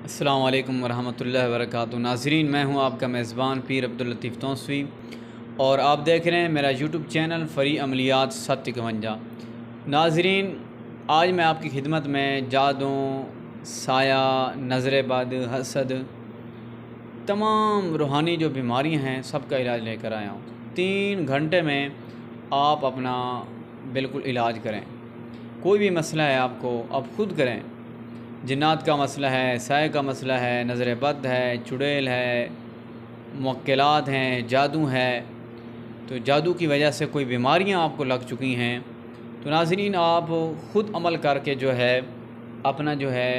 अस्सलामु अलैकुम वरहमतुल्लाहि वबरकातुहू। नाज़रीन, मैं हूं आपका मेज़बान पीर अब्दुल लतीफ़ तौसवी और आप देख रहे हैं मेरा यूट्यूब चैनल फ़री अमलियात 751। नाज़रीन, आज मैं आपकी खिदमत में जादू, साया, नज़र बद, हसद, तमाम रूहानी जो बीमारियां हैं सब का इलाज लेकर आया हूँ। 3 घंटे में आप अपना बिल्कुल इलाज करें। कोई भी मसला है आपको, आप ख़ुद करें। जिन्नात का मसला है, साए का मसला है, नज़र बद है, चुड़ैल है, मुवक्किलात हैं, जादू है, तो जादू की वजह से कोई बीमारियां आपको लग चुकी हैं, तो नाज़रीन आप ख़ुद अमल करके जो है अपना जो है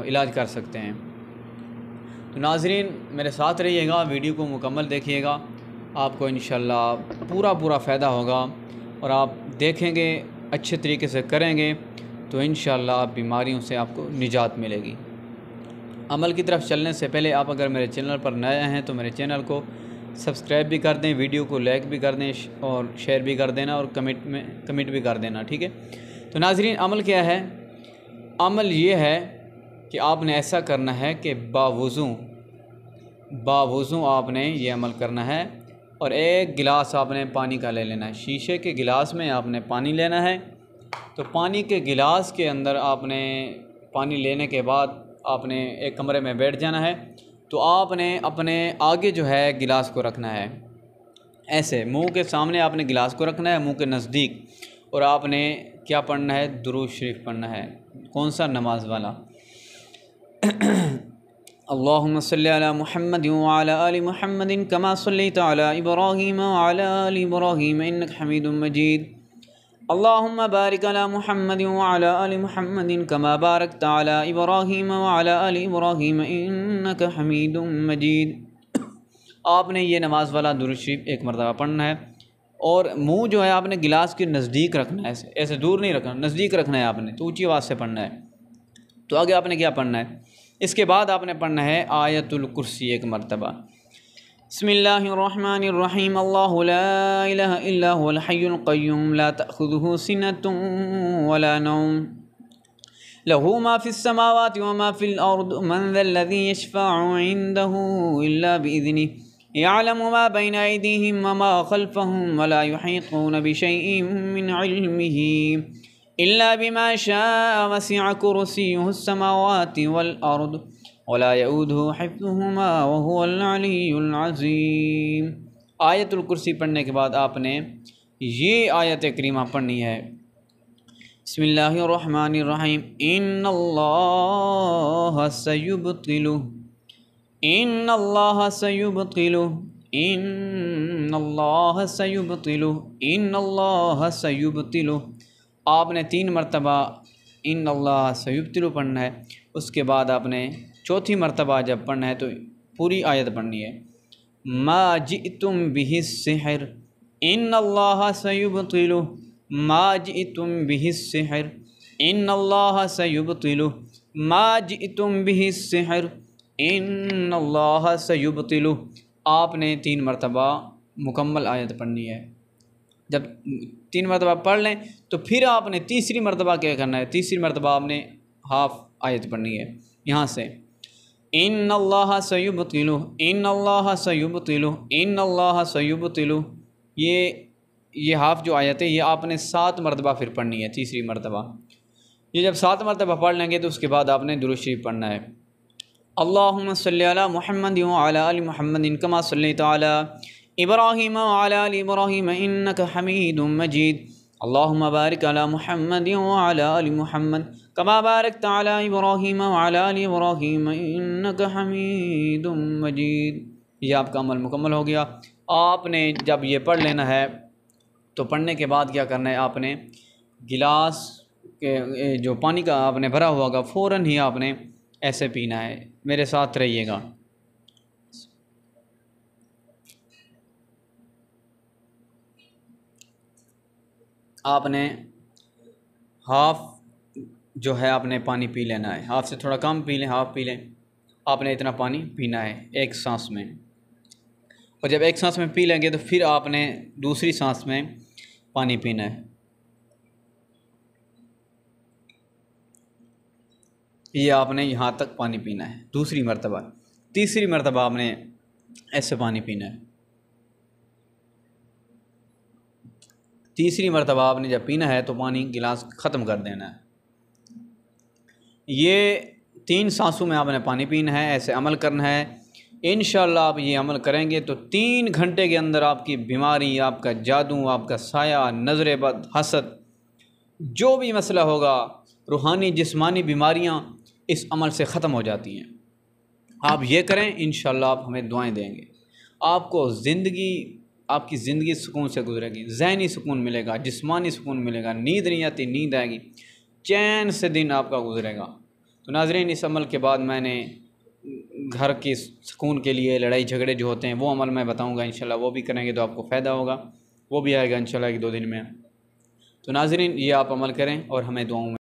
इलाज कर सकते हैं। तो नाज़रीन मेरे साथ रहिएगा, वीडियो को मुकम्मल देखिएगा, आपको इंशाअल्लाह पूरा फ़ायदा होगा और आप देखेंगे, अच्छे तरीके से करेंगे तो इंशाअल्लाह बीमारियों से आपको निजात मिलेगी। अमल की तरफ चलने से पहले आप अगर मेरे चैनल पर नए हैं तो मेरे चैनल को सब्सक्राइब भी कर दें, वीडियो को लाइक भी कर दें और शेयर भी कर देना और कमेंट भी कर देना, ठीक है। तो नाज़रीन, अमल क्या है? अमल ये है कि आपने ऐसा करना है कि बावुज़ू आपने ये अमल करना है और एक गिलास आपने पानी का ले लेना है। शीशे के गिलास में आपने पानी लेना है। तो पानी के गिलास के अंदर आपने पानी लेने के बाद आपने एक कमरे में बैठ जाना है। तो आपने अपने आगे जो है गिलास को रखना है, ऐसे मुंह के सामने आपने गिलास को रखना है, मुंह के नज़दीक, और आपने क्या पढ़ना है? दुरूद शरीफ पढ़ना है। कौन सा? नमाज वाला। अल्लाहुम्मा सल्ली अला मुहम्मद व अला आलि मुहम्मदिन कमा सल्लैता अला इब्राहीम व अला आलि इब्राहीम इन्नका हमीदुम मजीद। अल्लाहुम्मा बारिक अला मुहम्मद व अला आलि मुहम्मदिन कमा बारकता अला इब्राहीम व अला आलि इब्राहीम इन्नका हमीदुम मजीद। आपने ये नमाज वाला दुरूद शरीफ एक मरतबा पढ़ना है और मुंह जो है आपने गिलास के नज़दीक रखना है, ऐसे दूर नहीं रखना, नज़दीक रखना है आपने, तो ऊँची आवाज़ से पढ़ना है। तो आगे आपने क्या पढ़ना है? इसके बाद आपने पढ़ना है आयतुल कुर्सी एक मरतबा। बिस्मिल्लाहिर्रहमानिर्रहीम। अल्लाहु ला इलाहा इल्ला हुवल हय्युल क़य्यूम ला तअख़ुज़ुहु सिनतुन वला नौम लहू मा फ़िस समावाति व मा फ़िल अर्द मन ज़ल्लज़ी यशफ़अु इन्दहु इल्ला बिइज़्निहि यअलमु मा बैना अयदीहिम व मा ख़ल्फ़हुम व ला युहीतूना बिशैइन मिन इल्मिही इल्ला बिमा शाअ वसिअ कुर्सियुहुस समावाति वल अर्द वला यऊदुहु हिफ़्ज़ुहुमा व हुवल अलिय्युल अज़ीम। आयतुल कुर्सी पढ़ने के बाद आपने ये आयत करीमा पढ़नी है। बिस्मिल्लाहिर्रहमानिर्रहीम। इन्नल्लाह सयुब्तिलु इन्नल्लाह सयुब्तिलु इन्नल्लाह सयुब्तिलु इन्नल्लाह सयुब्तिलु। आपने 3 मरतबा इन्नल्लाह सयुब्तिलु पढ़ना है। उसके बाद आपने चौथी मरतबा जब पढ़ना है तो पूरी आयत पढ़नी है। मा जिअतुम बिहि सिहर इन्नल्लाह सयुब्तिलु मा जिअतुम बिहि सिहर इन्नल्लाह सयुब्तिलु मा जिअतुम बिहि सिहर इन्नल्लाह सयुब्तिलु। आपने 3 मरतबा मुकम्मल आयत पढ़नी है। जब 3 मरतबा पढ़ लें तो फिर आपने तीसरी मरतबा क्या करना है? तीसरी मरतबा आपने हाफ आयत पढ़नी है यहाँ से। इन्नल्लाह सयुब्तिलु इन्नल्लाह सयुब्तिलु इन्नल्लाह सयुब्तिलु। ये हाफ जो आयत है ये आपने 7 मरतबा फिर पढ़नी है, तीसरी मरतबा। ये जब 7 मरतबा पढ़ लेंगे तो उसके बाद आपने दुरूद शरीफ पढ़ना है। अल्लाहुम्मा सल्ली अला मुहम्मद व अला आलि मुहम्मदिन कमा सल्लैता अला इब्राहीम व अला आलि इब्राहीम इन्नका हमीदुम मजीद। अल्लाहुम्मा बारिक अला मुहम्मद व अला आलि मुहम्मद कमा बारकता अला इब्राहीम व अला आलि इब्राहीम इन्नका हमीदुम मजीद। ये आपका अमल मुकम्मल हो गया। आपने जब ये पढ़ लेना है तो पढ़ने के बाद क्या करना है? आपने गिलास के जो पानी का आपने भरा हुआ होगा फ़ौरन ही आपने ऐसे पीना है। मेरे साथ रहिएगा। आपने हाफ जो है आपने पानी पी लेना है, हाफ से थोड़ा कम पी लें, हाफ पी लें। आपने इतना पानी पीना है एक सांस में, और जब एक सांस में पी लेंगे तो फिर आपने दूसरी सांस में पानी पीना है। ये आपने यहाँ तक पानी पीना है दूसरी मरतबा। तीसरी मरतबा आपने ऐसे पानी पीना है। तीसरी मरतबा आपने जब पीना है तो पानी गिलास ख़त्म कर देना है। ये 3 सांसों में आपने पानी पीना है, ऐसे अमल करना है। इंशाअल्लाह आप ये अमल करेंगे तो 3 घंटे के अंदर आपकी बीमारी, आपका जादू, आपका साया, नज़र बद, हसद, जो भी मसला होगा, रूहानी जिस्मानी बीमारियां इस अमल से ख़त्म हो जाती हैं। आप ये करें, इंशाअल्लाह आप हमें दुआएं देंगे। आपको आपकी ज़िंदगी सुकून से गुजरेगी, ज़हनी सुकून मिलेगा, जिस्मानी सुकून मिलेगा, नींद नहीं आती, नींद आएगी, चैन से दिन आपका गुजरेगा। तो नाज़रीन, इस अमल के बाद मैंने घर के सुकून के लिए लड़ाई झगड़े जो होते हैं वो अमल मैं बताऊंगा इंशाल्लाह, वो भी करेंगे तो आपको फ़ायदा होगा, वो भी आएगा इंशाल्लाह 1-2 दिन में। तो नाज़रीन, ये आप अमल करें और हमें दुआओं में